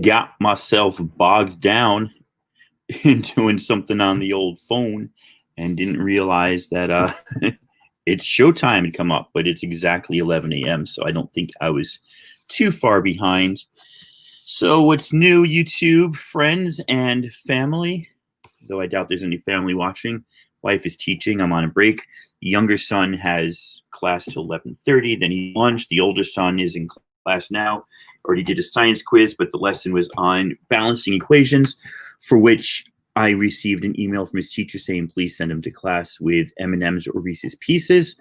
got myself bogged down in doing something on the old phone and didn't realize that it's showtime had come up, but it's exactly 11 a.m. So I don't think I was too far behind. So what's new, YouTube friends and family? Though I doubt there's any family watching. Wife is teaching. I'm on a break. The younger son has class till 11:30. Then he lunch. The older son is in class now. Already did a science quiz, but the lesson was on balancing equations, for which I received an email from his teacher saying, please send him to class with M&Ms or Reese's Pieces.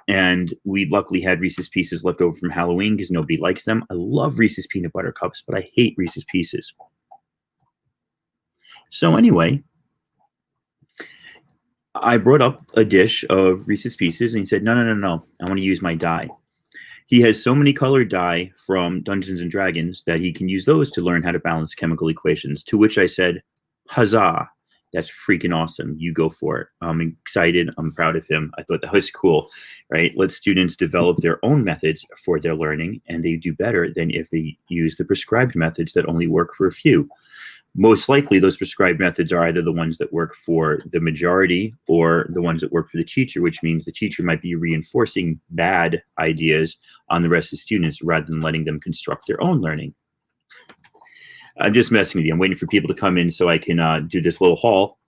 And we luckily had Reese's Pieces left over from Halloween because nobody likes them. I love Reese's Peanut Butter Cups, but I hate Reese's Pieces. So anyway, I brought up a dish of Reese's Pieces, and he said, no, I want to use my dye. He has so many colored dye from Dungeons & Dragons that he can use those to learn how to balance chemical equations, to which I said, huzzah, that's freaking awesome. You go for it. I'm excited. I'm proud of him. I thought that was cool, right? Let students develop their own methods for their learning, and they do better than if they use the prescribed methods that only work for a few. Most likely, those prescribed methods are either the ones that work for the majority or the ones that work for the teacher, which means the teacher might be reinforcing bad ideas on the rest of the students rather than letting them construct their own learning. I'm just messing with you. I'm waiting for people to come in so I can do this little haul.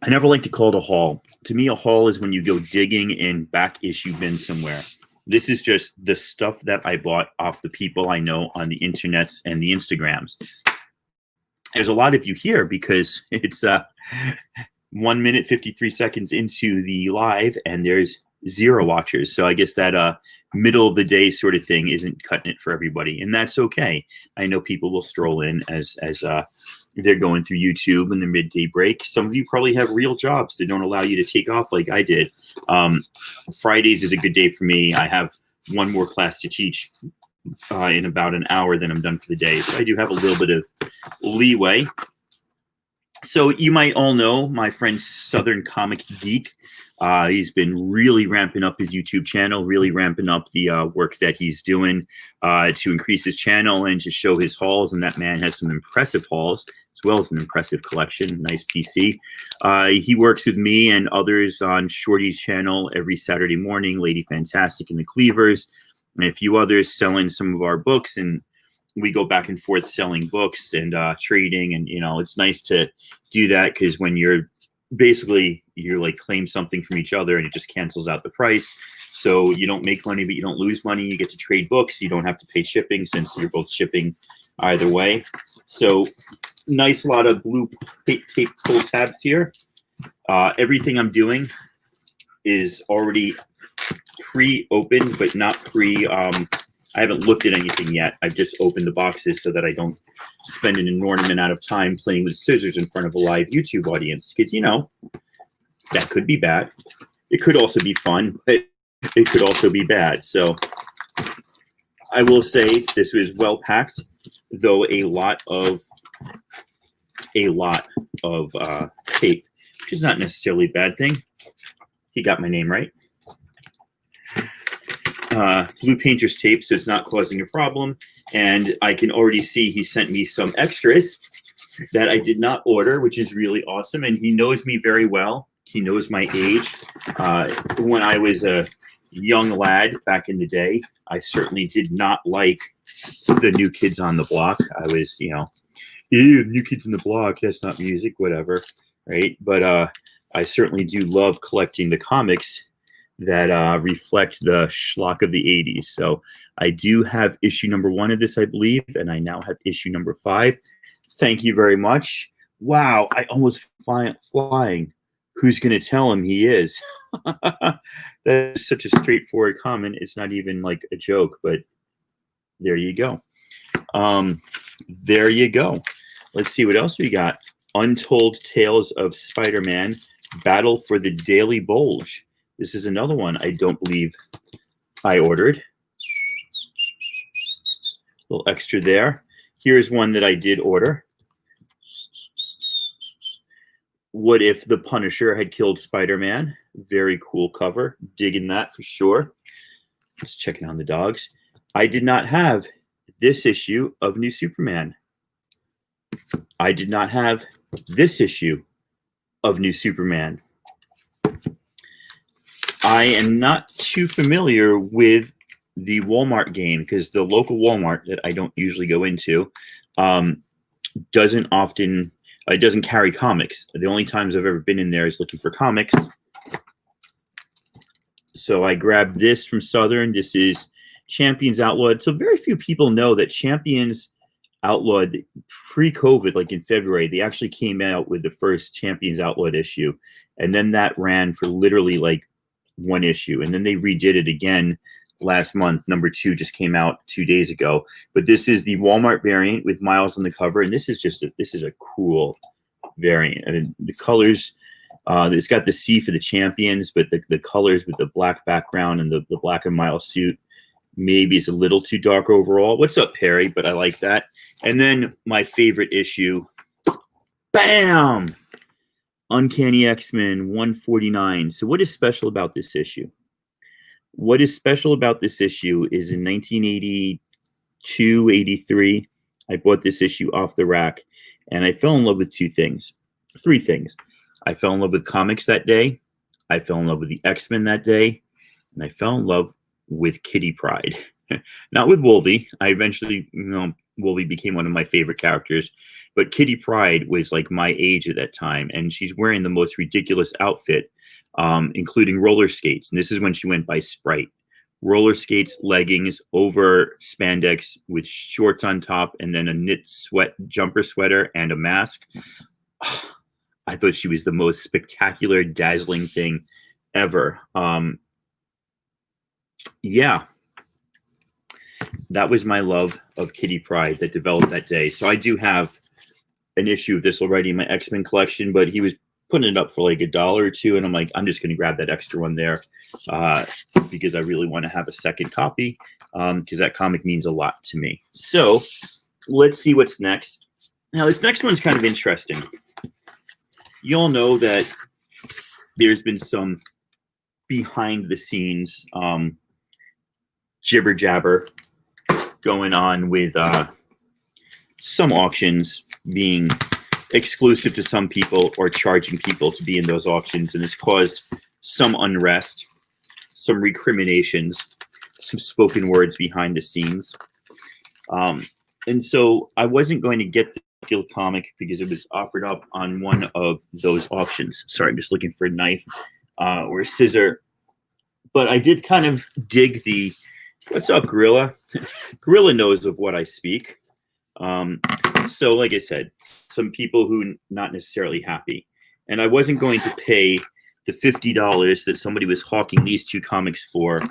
I never like to call it a haul. To me, a haul is when you go digging in back issue bin somewhere. This is just the stuff that I bought off the people I know on the internets and the Instagrams. There's a lot of you here because it's 1 minute, 53 seconds into the live and there's 0 watchers. So I guess that middle of the day sort of thing isn't cutting it for everybody, and that's okay. I know people will stroll in as they're going through YouTube in the midday break. Some of you probably have real jobs that don't allow you to take off like I did. Fridays is a good day for me. I have one more class to teach in about an hour, then I'm done for the day. So I do have a little bit of leeway. So you might all know my friend Southern Comic Geek. He's been really ramping up his YouTube channel, really ramping up the work that he's doing to increase his channel and to show his hauls. And that man has some impressive hauls as well as an impressive collection. Nice PC. He works with me and others on Shorty's channel every Saturday morning, Lady Fantastic and the Cleavers, and a few others selling some of our books. And we go back and forth selling books and trading. And, you know, it's nice to do that because when you're like claim something from each other and it just cancels out the price. So you don't make money, but you don't lose money. You get to trade books. You don't have to pay shipping since you're both shipping either way. So nice lot of blue tape pull tabs here. Everything I'm doing is already pre-opened, but not I haven't looked at anything yet. I've just opened the boxes so that I don't spend an inordinate amount of time playing with scissors in front of a live YouTube audience. Because, you know, that could be bad. It could also be fun, but it could also be bad. So I will say this was well packed, though a lot of tape, which is not necessarily a bad thing. He got my name right. Blue painter's tape, so it's not causing a problem. And I can already see he sent me some extras that I did not order, which is really awesome. And he knows me very well. He knows my age. When I was a young lad back in the day, I certainly did not like the New Kids on the Block. I was, you know, ew, New Kids on the Block, that's not music, whatever, right? But I certainly do love collecting the comics that reflect the schlock of the 80s. So I do have issue number 1 of this, I believe, and I now have issue number 5. Thank you very much. Wow, I almost flying. Who's going to tell him he is? That is such a straightforward comment. It's not even like a joke, but there you go. There you go. Let's see what else we got. Untold Tales of Spider-Man, Battle for the Daily Bulge. This is another one I don't believe I ordered. A little extra there. Here's one that I did order. What If the Punisher Had Killed Spider-Man? Very cool cover. Digging that for sure. Just checking on the dogs. I did not have this issue of New Superman. I did not have this issue of New Superman. I am not too familiar with the Walmart game because the local Walmart that I don't usually go into doesn't often, it doesn't carry comics. The only times I've ever been in there is looking for comics. So I grabbed this from Southern. This is Champions Outlawed. So very few people know that Champions Outlawed pre-COVID, like in February, they actually came out with the first Champions Outlawed issue. And then that ran for literally like one issue. And then they redid it again last month. Number 2 just came out 2 days ago. But this is the Walmart variant with Miles on the cover. And this is just this is a cool variant. I mean, the colors, it's got the C for the champions, but the colors with the black background and the black and Miles suit, maybe it's a little too dark overall. What's up, Perry? But I like that. And then my favorite issue, bam! Uncanny X-Men 149. So what is special about this issue? What is special about this issue is in 1982, 83, I bought this issue off the rack, and I fell in love with 3 things. I fell in love with comics that day, I fell in love with the X-Men that day, and I fell in love with Kitty Pryde. Not with Wolvie. I eventually, Wolvie became one of my favorite characters, but Kitty Pryde was like my age at that time, and she's wearing the most ridiculous outfit, including roller skates. And this is when she went by Sprite. Roller skates, leggings over spandex with shorts on top, and then a knit jumper sweater and a mask. I thought she was the most spectacular, dazzling thing ever. Yeah. That was my love of Kitty Pryde that developed that day. So I do have an issue of this already in my X-Men collection, but he was putting it up for like $1 or $2, and I'm like, I'm just going to grab that extra one there because I really want to have a second copy because that comic means a lot to me. So let's see what's next. Now, this next one's kind of interesting. You all know that there's been some behind-the-scenes jibber-jabber going on with some auctions being exclusive to some people or charging people to be in those auctions, and it's caused some unrest, some recriminations, some spoken words behind the scenes. And so I wasn't going to get the Guild comic because it was offered up on one of those auctions. Sorry, I'm just looking for a knife or a scissor. But I did kind of dig the, what's up, Gorilla? Gorilla knows of what I speak. So like I said, some people who not necessarily happy. And I wasn't going to pay the $50 that somebody was hawking these 2 comics for.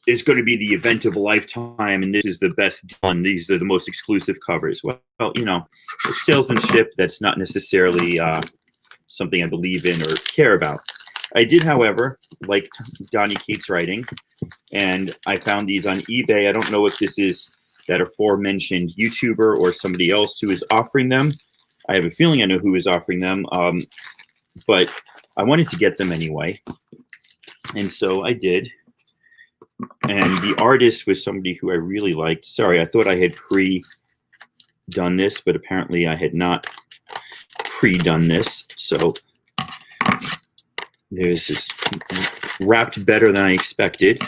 It's going to be the event of a lifetime, and this is the best done. These are the most exclusive covers. Well, you know, it's salesmanship that's not necessarily something I believe in or care about. I did, however, like Donnie Cates' writing, and I found these on eBay. I don't know if this is that aforementioned YouTuber or somebody else who is offering them. I have a feeling I know who is offering them, but I wanted to get them anyway, and so I did. And the artist was somebody who I really liked. Sorry, I thought I had pre-done this, but apparently I had not pre-done this. So this is wrapped better than I expected.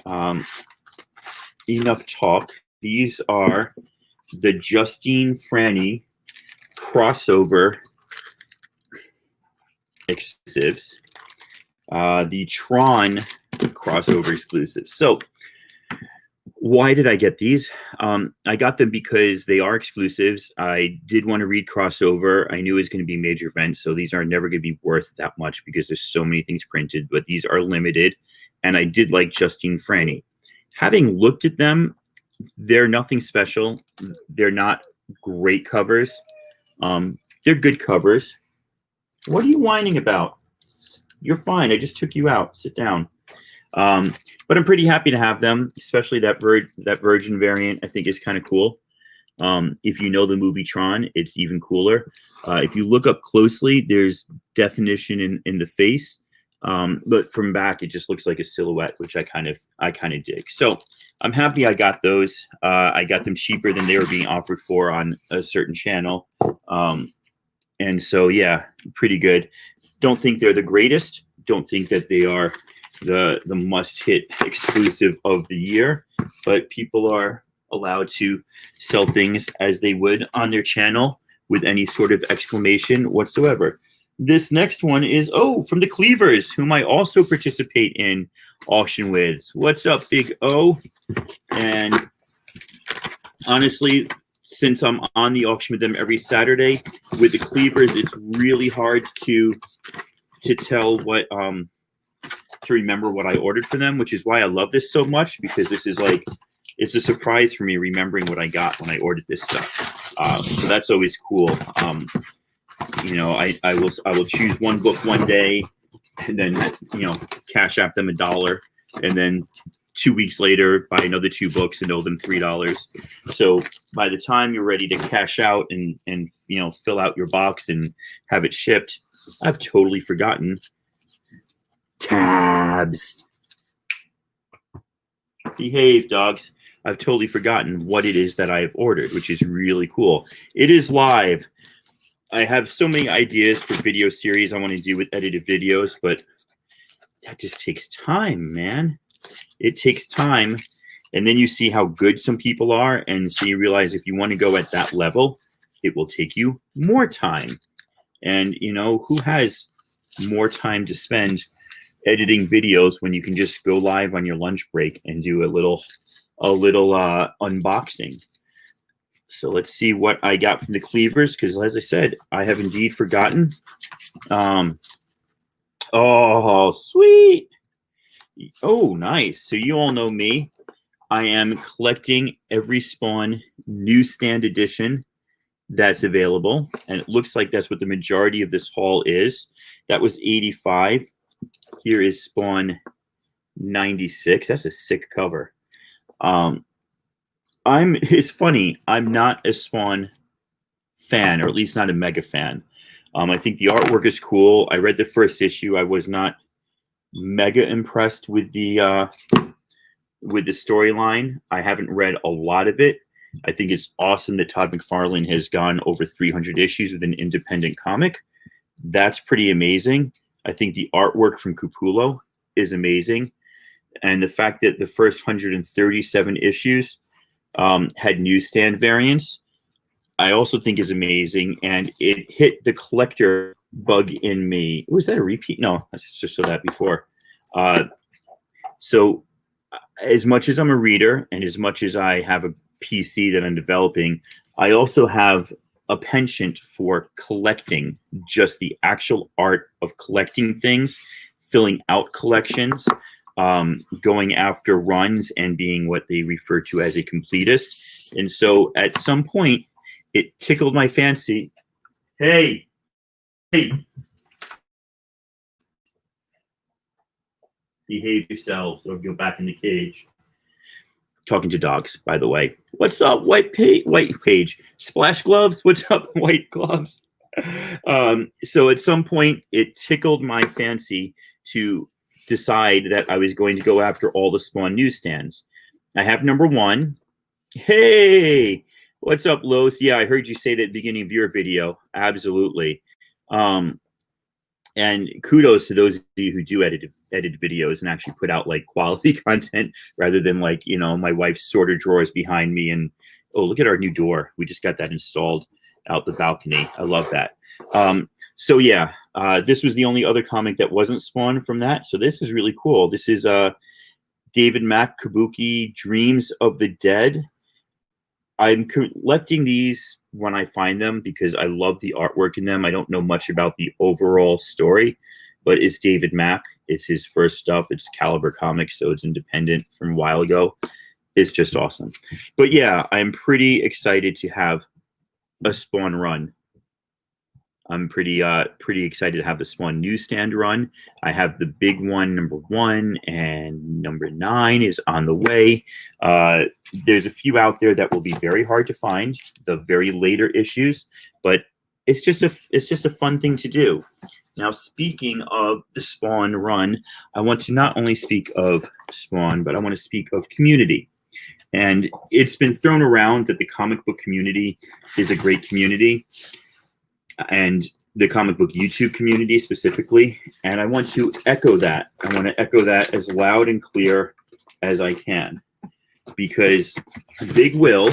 Enough talk. These are the Justine Franny crossover exclusives. The Tron crossover exclusives. So why did I get these? I got them because they are exclusives. I did want to read crossover. I knew it was going to be a major event, so these are never going to be worth that much because there's so many things printed, but these are limited, and I did like Justine Franny. Having looked at them, they're nothing special. They're not great covers. They're good covers. What are you whining about? You're fine. I just took you out. Sit down. But I'm pretty happy to have them, especially that Virgin variant. I think is kind of cool. If you know the movie Tron, it's even cooler. If you look up closely, there's definition in the face. But from back, it just looks like a silhouette, which I kind of dig. So I'm happy I got those. I got them cheaper than they were being offered for on a certain channel. And so, yeah, pretty good. Don't think they're the greatest. Don't think that they are the must-hit exclusive of the year, but people are allowed to sell things as they would on their channel with any sort of exclamation whatsoever. This next one is, from the Cleavers, whom I also participate in auction with. What's up, Big O? And honestly, since I'm on the auction with them every Saturday, with the Cleavers, it's really hard to tell what to remember what I ordered for them, which is why I love this so much, because this is like, it's a surprise for me remembering what I got when I ordered this stuff. So that's always cool. You know, I will choose one book one day, and then, you know, cash app them $1, and then 2 weeks later buy another 2 books and owe them $3. So by the time you're ready to cash out and you know, fill out your box and have it shipped, I've totally forgotten tabs. Behave, dogs. I've totally forgotten what it is that I have ordered, which is really cool. It is live. I have so many ideas for video series I want to do with edited videos, but that just takes time, man. It takes time. And then you see how good some people are, and so you realize if you want to go at that level, it will take you more time. And, you know, who has more time to spend editing videos when you can just go live on your lunch break and do a little unboxing? So let's see what I got from the Cleavers, because as I said, I have indeed forgotten. Oh, sweet. Oh, nice. So you all know me. I am collecting every Spawn newsstand edition that's available, and it looks like that's what the majority of this haul is. That was 85. Here is Spawn 96. That's a sick cover. It's funny, I'm not a Spawn fan, or at least not a mega fan. I think the artwork is cool. I read the first issue. I was not mega impressed with the storyline. I haven't read a lot of it. I think it's awesome that Todd McFarlane has gone over 300 issues with an independent comic. That's pretty amazing. I think the artwork from Capullo is amazing. And the fact that the first 137 issues had newsstand variants, I also think is amazing. And it hit the collector bug in me. Was that a repeat? No, that's just so that before. So as much as I'm a reader and as much as I have a PC that I'm developing, I also have a penchant for collecting, just the actual art of collecting things, filling out collections, going after runs and being what they refer to as a completist. And so at some point, it tickled my fancy. Hey. Behave yourselves or go back in the cage. Talking to dogs, by the way. What's up, White Page? Splash Gloves? What's up, White Gloves? So at some point, it tickled my fancy to decide that I was going to go after all the Spawn newsstands. I have number 1. Hey! What's up, Los? Yeah, I heard you say that at the beginning of your video. Absolutely. And kudos to those of you who do edit videos and actually put out like quality content rather than like, you know, my wife's sorter drawers behind me. And oh, look at our new door. We just got that installed out the balcony. I love that. So yeah, this was the only other comic that wasn't Spawn from that. So this is really cool. This is David Mack Kabuki Dreams of the Dead. I'm collecting these when I find them because I love the artwork in them. I don't know much about the overall story, but it's David Mack. It's his first stuff. It's Caliber Comics, so it's independent from a while ago. It's just awesome. But yeah, I'm pretty excited to have a Spawn run. I'm pretty excited to have the Spawn newsstand run. I have the big one, number 1, and number 9 is on the way. There's a few out there that will be very hard to find, the very later issues, but it's just a fun thing to do. Now, speaking of the Spawn run, I want to not only speak of Spawn, but I want to speak of community. And it's been thrown around that the comic book community is a great community, and the comic book YouTube community specifically. And I want to echo that. I want to echo that as loud and clear as I can, because Big Will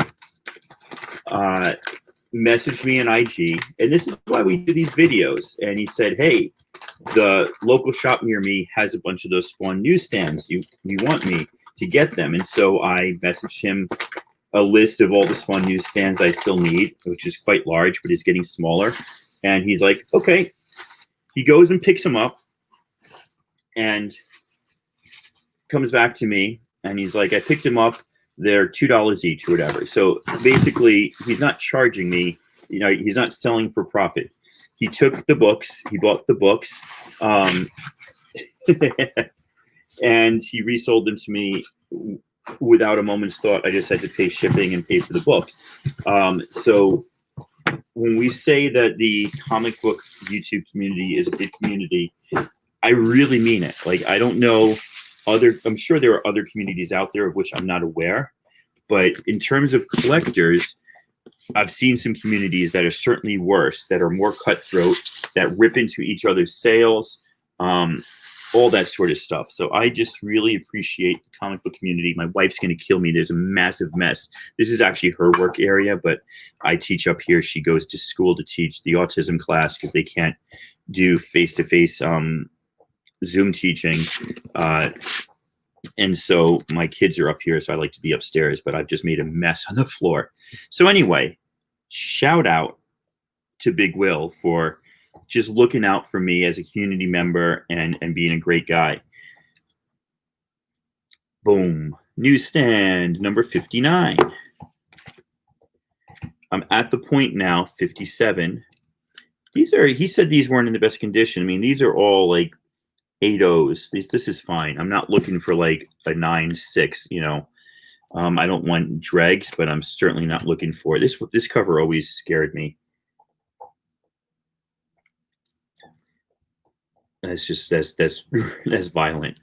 messaged me on IG, and this is why we do these videos. And he said, "Hey, the local shop near me has a bunch of those Spawn newsstands. You want me to get them?" And so I messaged him a list of all the Spawn newsstands I still need, which is quite large, but it's getting smaller. And he's like, "Okay." He goes and picks them up and comes back to me, and he's like, "I picked them up. They're $2 each or whatever." So basically, he's not charging me. You know, he's not selling for profit. He took the books. He bought the books. And he resold them to me without a moment's thought. I just had to pay shipping and pay for the books. So when we say that the comic book YouTube community is a big community, I really mean it. Like, I don't know I'm sure there are other communities out there of which I'm not aware, but in terms of collectors, I've seen some communities that are certainly worse, that are more cutthroat, that rip into each other's sales, all that sort of stuff. So I just really appreciate the comic book community. My wife's going to kill me. There's a massive mess. This is actually her work area, but I teach up here. She goes to school to teach the autism class because they can't do face-to-face Zoom teaching. And so my kids are up here, so I like to be upstairs, but I've just made a mess on the floor. So anyway, shout out to Big Will for just looking out for me as a community member and being a great guy. Boom. Newsstand number 59. I'm at the point now, 57. He said these weren't in the best condition. I mean, these are all like 8.0s. This is fine. I'm not looking for like a 9.6, you know. I don't want dregs, but I'm certainly not looking for this. This cover always scared me. That's violent.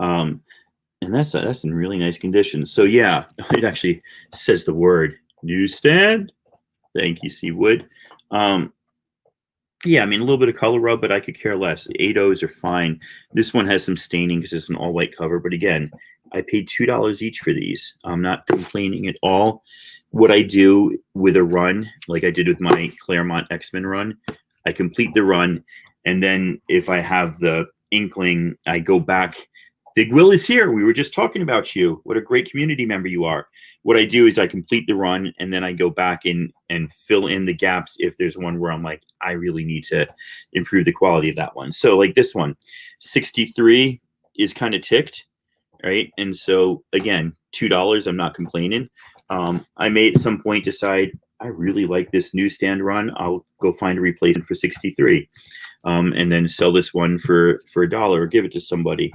And that's in really nice condition. So yeah, it actually says the word newsstand. Thank you, Seawood. Yeah, I mean, a little bit of color rub, but I could care less. 8.0s are fine. This one has some staining because it's an all-white cover. But again, I paid $2 each for these. I'm not complaining at all. What I do with a run, like I did with my Claremont X-Men run, I complete the run, and then if I have the inkling, I go back. Big Will is here. We were just talking about you. What a great community member you are. What I do is I complete the run, and then I go back and fill in the gaps if there's one where I'm like, I really need to improve the quality of that one. So like this one, 63 is kind of ticked, right? And so again, $2, I'm not complaining. I may at some point decide I really like this newsstand run. I'll go find a replacement for 63, and then sell this one for $1 or give it to somebody.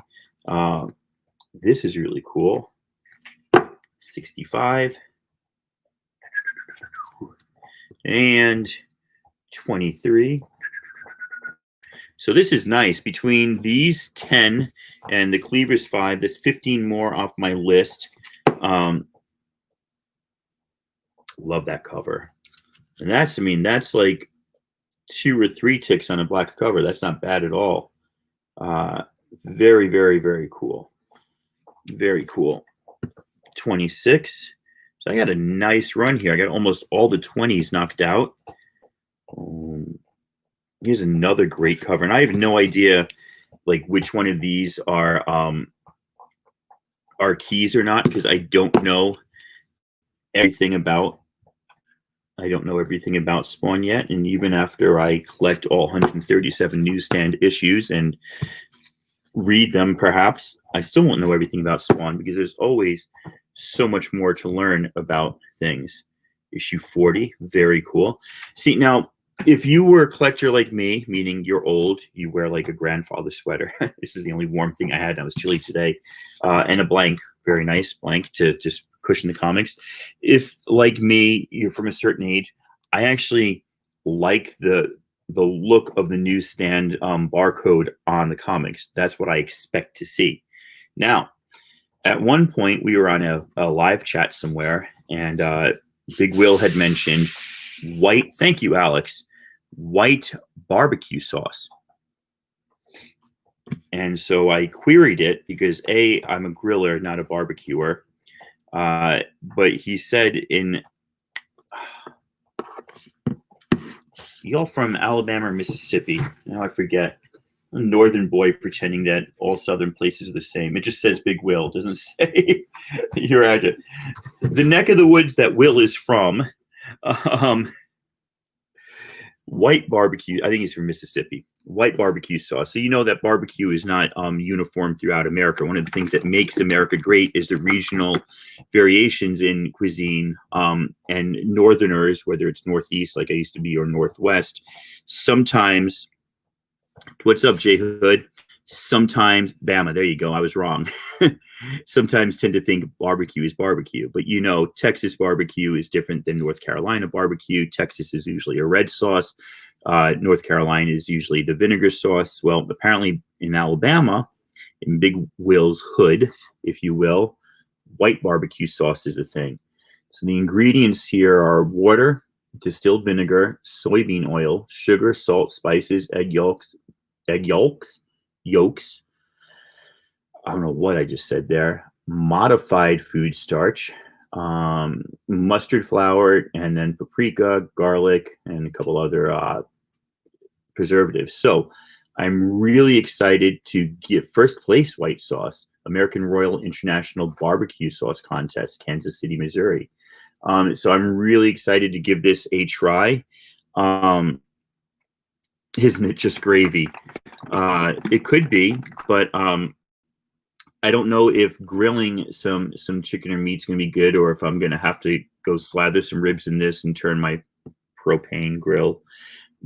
This is really cool. 65 and 23. So this is nice. Between these 10 and the Cleavers 5, that's 15 more off my list. Love that cover. And that's like 2 or 3 ticks on a black cover. That's not bad at all. Very, very, very cool. Very cool. 26. So I got a nice run here. I got almost all the 20s knocked out. Here's another great cover. And I have no idea like which one of these are keys or not, because I don't know everything about Spawn yet. And even after I collect all 137 newsstand issues and read them, perhaps I still won't know everything about Spawn, because there's always so much more to learn about things. Issue 40, very cool. See, now, if you were a collector like me, meaning you're old, you wear like a grandfather sweater. This is the only warm thing I had. I was chilly today. And a blank, very nice blank to just cushion the comics. If, like me, you're from a certain age, I actually like the look of the newsstand barcode on the comics. That's what I expect to see. Now, at one point, we were on a live chat somewhere, and Big Will had mentioned white. Thank you, Alex. White barbecue sauce. And so I queried it because I'm a griller, not a barbecuer. But he said y'all from Alabama or Mississippi? Now I forget. A northern boy pretending that all southern places are the same. It just says Big Will. It doesn't say your address. The neck of the woods that Will is from, white barbecue. I think he's from Mississippi. White barbecue sauce. So you know that barbecue is not uniform throughout America. One of the things that makes America great is the regional variations in cuisine. And northerners, whether it's northeast like I used to be or northwest, sometimes. What's up, Jay Hood? Sometimes Bama. There you go. I was wrong. Sometimes tend to think barbecue is barbecue, but you know, Texas barbecue is different than North Carolina barbecue. Texas is usually a red sauce. North Carolina is usually the vinegar sauce. Well, apparently in Alabama, in Big Will's hood, if you will, white barbecue sauce is a thing. So the ingredients here are water, distilled vinegar, soybean oil, sugar, salt, spices, egg yolks. I don't know what I just said there. Modified food starch, mustard flour, and then paprika, garlic, and a couple other preservatives. So I'm really excited to get first place white sauce, American Royal International Barbecue Sauce Contest, Kansas City, Missouri. So I'm really excited to give this a try. Isn't it just gravy? It could be, but I don't know if grilling some chicken or meat is going to be good, or if I'm going to have to go slather some ribs in this and turn my propane grill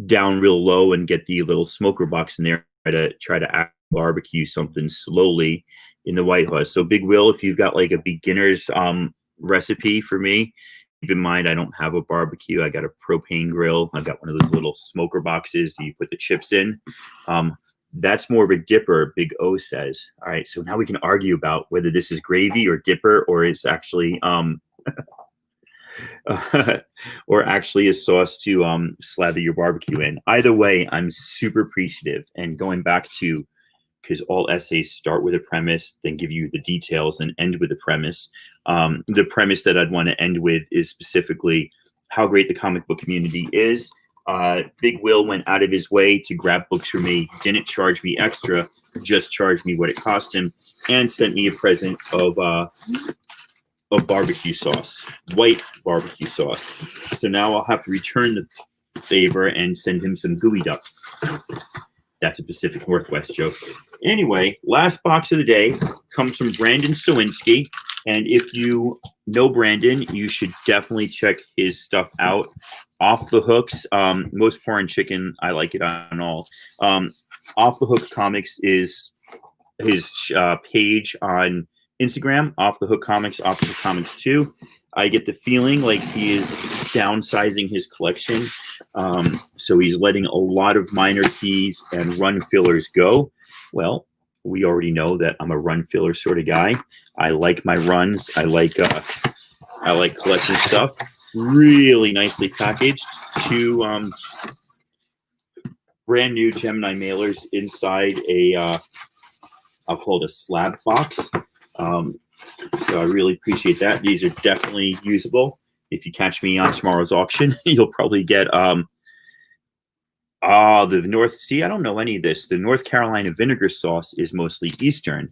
down real low and get the little smoker box in there to try to barbecue something slowly in the White House. So Big Will, if you've got like a beginner's recipe for me, keep in mind I don't have a barbecue. I got a propane grill. I've got one of those little smoker boxes that you put the chips in. That's more of a dipper, Big O says. All right, so now we can argue about whether this is gravy or dipper, or is actually or actually a sauce to slather your barbecue in. Either way, I'm super appreciative. And going back to, because all essays start with a premise, then give you the details, and end with a premise. The premise that I'd want to end with is specifically how great the comic book community is. Big Will went out of his way to grab books for me, didn't charge me extra, just charged me what it cost him, and sent me a present of barbecue sauce, white barbecue sauce. So now I'll have to return the favor and send him some gooey ducks. That's a Pacific Northwest joke. Anyway, last box of the day comes from Brandon Sowinski. And if you know Brandon, you should definitely check his stuff out. Off the Hooks, most foreign chicken, I like it on all. Off the Hook Comics is his page on Instagram, Off the Hook Comics, Off the Hook Comics 2. I get the feeling like he is downsizing his collection. So he's letting a lot of minor keys and run fillers go. Well, we already know that I'm a run filler sort of guy. I like my runs. I like collecting stuff. Really nicely packaged. 2 brand new Gemini mailers inside a I'll call it a slab box. So I really appreciate that. These are definitely usable. If you catch me on tomorrow's auction, you'll probably get the North. See, I don't know any of this. The North Carolina vinegar sauce is mostly Eastern.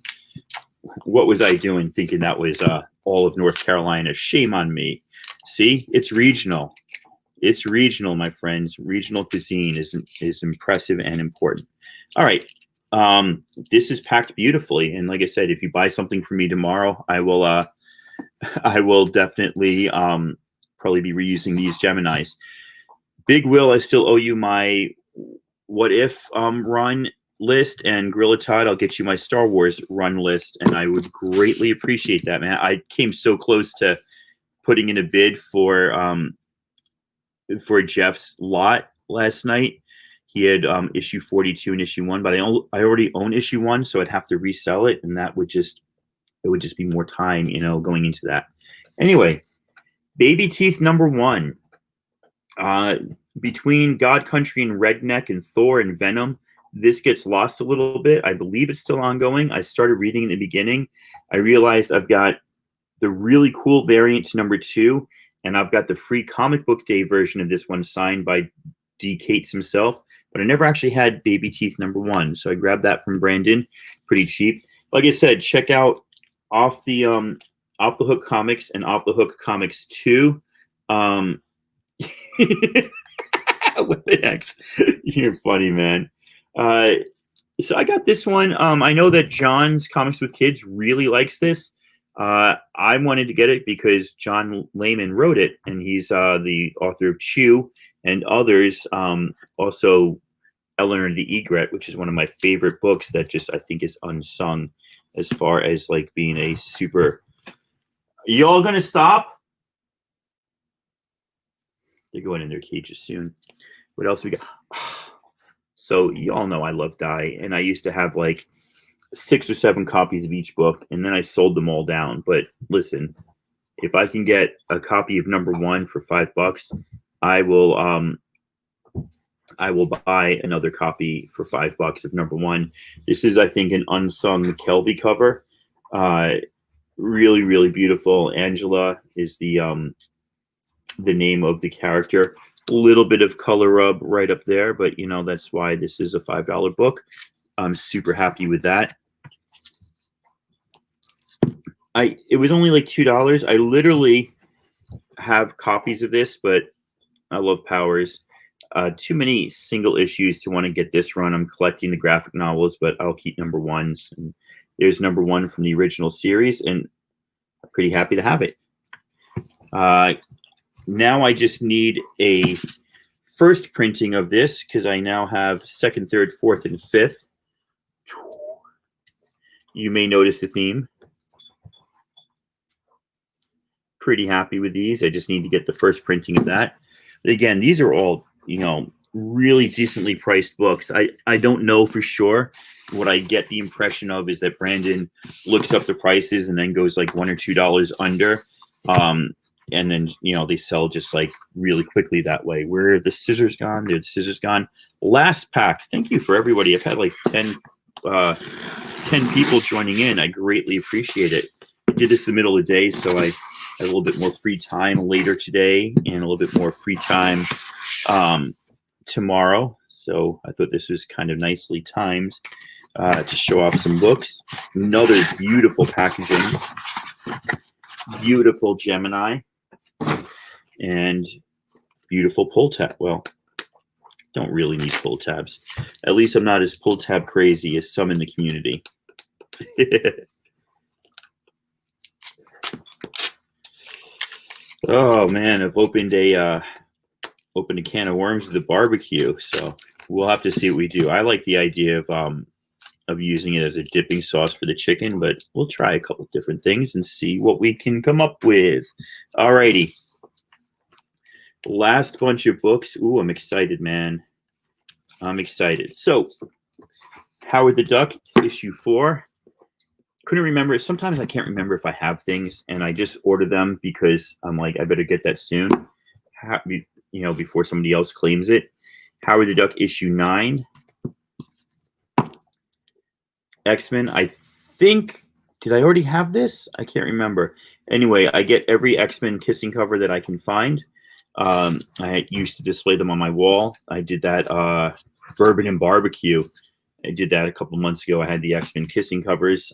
What was I doing thinking that was all of North Carolina? Shame on me. See, it's regional. It's regional, my friends. Regional cuisine is impressive and important. All right. This is packed beautifully, and like I said, if you buy something for me tomorrow, I will definitely probably be reusing these Geminis. Big Will, I still owe you my what if run list, and Gorilla Todd, I'll get you my Star Wars run list, and I would greatly appreciate that, man. I came so close to putting in a bid for Jeff's lot last night. He had issue 42 and issue 1, but I already own issue 1, so I'd have to resell it, and that would just be more time, going into that. Anyway, Baby Teeth #1. Between God Country and Redneck and Thor and Venom, this gets lost a little bit. I believe it's still ongoing. I started reading in the beginning. I realized I've got the really cool variant to #2, and I've got the free comic book day version of this one signed by D. Cates himself, but I never actually had Baby Teeth #1, so I grabbed that from Brandon, pretty cheap. Like I said, check out Off the Hook Comics and Off the Hook Comics 2. What the heck? You're funny, man. So I got this one. I know that John's Comics with Kids really likes this. I wanted to get it because John Layman wrote it, and he's the author of Chew and others. Also, Eleanor the Egret, which is one of my favorite books that just I think is unsung as far as like being a super. Are you all gonna stop? They're going in their cages soon. What else we got? So you all know I love Die, and I used to have like 6 or 7 copies of each book, and then I sold them all down. But listen, if I can get a copy of #1 for $5, I will buy another copy for $5 of #1. This is, I think, an unsung McKelvey cover. Really, really beautiful. Angela is the name of the character. A little bit of color rub right up there, but that's why this is a $5 book. I'm super happy with that. It was only like $2. I literally have copies of this, but I love Powers. Too many single issues to want to get this run. I'm collecting the graphic novels, but I'll keep #1s. And there's #1 from the original series, and I'm pretty happy to have it. Now I just need a first printing of this because I now have 2nd, 3rd, 4th, and 5th. You may notice the theme. Pretty happy with these. I just need to get the first printing of that. But again, these are all, really decently priced books. I don't know for sure. What I get the impression of is that Brandon looks up the prices and then goes like $1 or $2 under. And then, they sell just like really quickly that way. Where are the scissors gone? They're the scissors gone. Last pack. Thank you for everybody. I've had like 10 people joining in. I greatly appreciate it. I did this in the middle of the day, so I had a little bit more free time later today and a little bit more free time tomorrow. So I thought this was kind of nicely timed to show off some books. Another beautiful packaging. Beautiful Gemini. And beautiful pull tab. Well, don't really need pull tabs. At least I'm not as pull tab crazy as some in the community. Oh man, I've opened a can of worms with the barbecue, so we'll have to see what we do. I like the idea of using it as a dipping sauce for the chicken, but we'll try a couple different things and see what we can come up with. Alrighty. Last bunch of books. Ooh, I'm excited, man. I'm excited. So, Howard the Duck, issue 4. Couldn't remember. Sometimes I can't remember if I have things, and I just order them because I'm like, I better get that soon, before somebody else claims it. Howard the Duck, issue 9. X-Men, I think, did I already have this? I can't remember. Anyway, I get every X-Men kissing cover that I can find. I used to display them on my wall. I did that Bourbon and Barbecue. I did that a couple months ago. I had the X-Men kissing covers.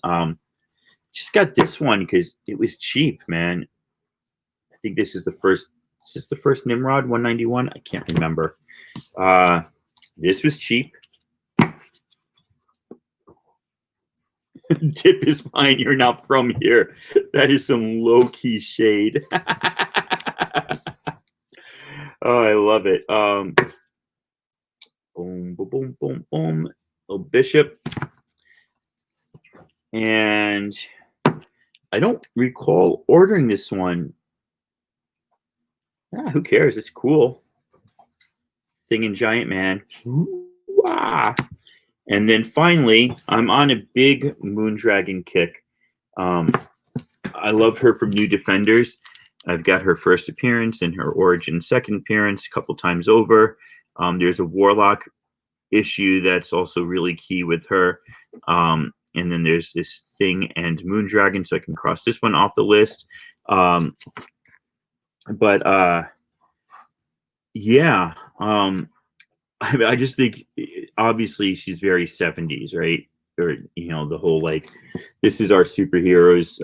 Just got this one because it was cheap, man. I think this is the first. Is this the first Nimrod 191? I can't remember. This was cheap. Tip is fine. You're not from here. That is some low-key shade. Oh, I love it. Boom, boom, boom, boom, boom. Little Bishop. And I don't recall ordering this one. Yeah, who cares? It's cool. thing in Giant Man. Ooh-ah. And then finally, I'm on a big Moondragon kick. I love her from New Defenders. I've got her first appearance and her origin second appearance a couple times over. There's a Warlock issue that's also really key with her. And then there's this Thing and Moondragon, so I can cross this one off the list. Yeah. I just think, obviously, she's very 70s, right? Or, the whole, like, this is our superheroes.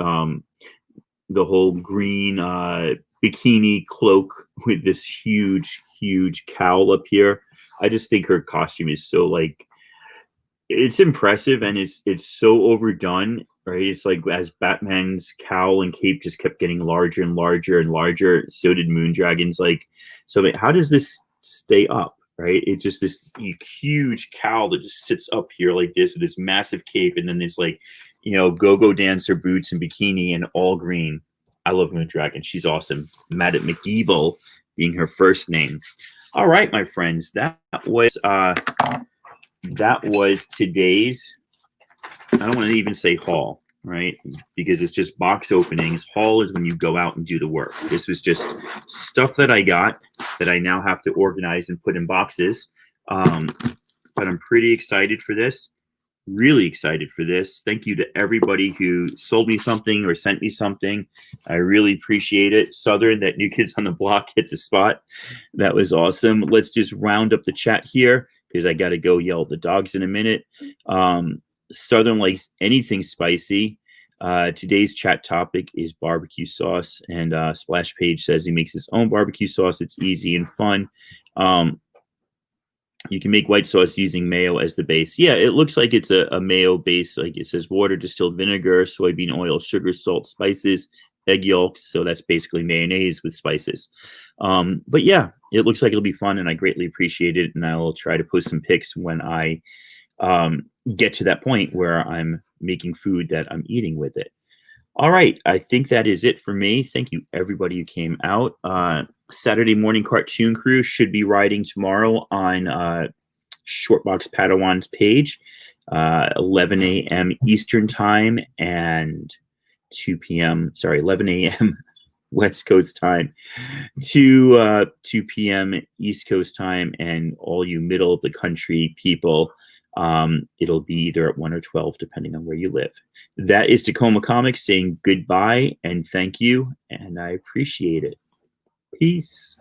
The whole green bikini cloak with this huge, huge cowl up here. I just think her costume is so, like, it's impressive, and it's so overdone, right? It's like as Batman's cowl and cape just kept getting larger and larger and larger, so did Moondragon's. Like, so how does this stay up, right? It's just this huge cowl that just sits up here like this with this massive cape, and then this, like, go-go dancer boots and bikini and all green. I love Moondragon. She's awesome. Mad at McEvil being her first name. All right, my friends, that was today's, I don't want to even say haul, right? Because it's just box openings. Haul is when you go out and do the work. This was just stuff that I got that I now have to organize and put in boxes. But I'm pretty excited for this. Really excited for this. Thank you to everybody who sold me something or sent me something. I really appreciate it. Southern, that New Kids on the Block hit the spot. That was awesome. Let's just round up the chat here because I got to go yell at the dogs in a minute. Southern likes anything spicy. Today's chat topic is barbecue sauce, and Splash Page says he makes his own barbecue sauce. It's easy and fun. You can make white sauce using mayo as the base. Yeah, it looks like it's a mayo base. Like it says water, distilled vinegar, soybean oil, sugar, salt, spices, egg yolks. So that's basically mayonnaise with spices. But yeah, it looks like it'll be fun, and I greatly appreciate it. And I'll try to post some pics when I get to that point where I'm making food that I'm eating with it. All right, I think that is it for me. Thank you, everybody who came out. Saturday Morning Cartoon Crew should be riding tomorrow on Shortbox Padawan's page, 11 a.m. Eastern Time and 11 a.m. West Coast Time to 2 p.m. East Coast Time, and all you middle of the country people, it'll be either at 1 or 12, depending on where you live. That is Tacoma Comics saying goodbye and thank you, and I appreciate it. Peace.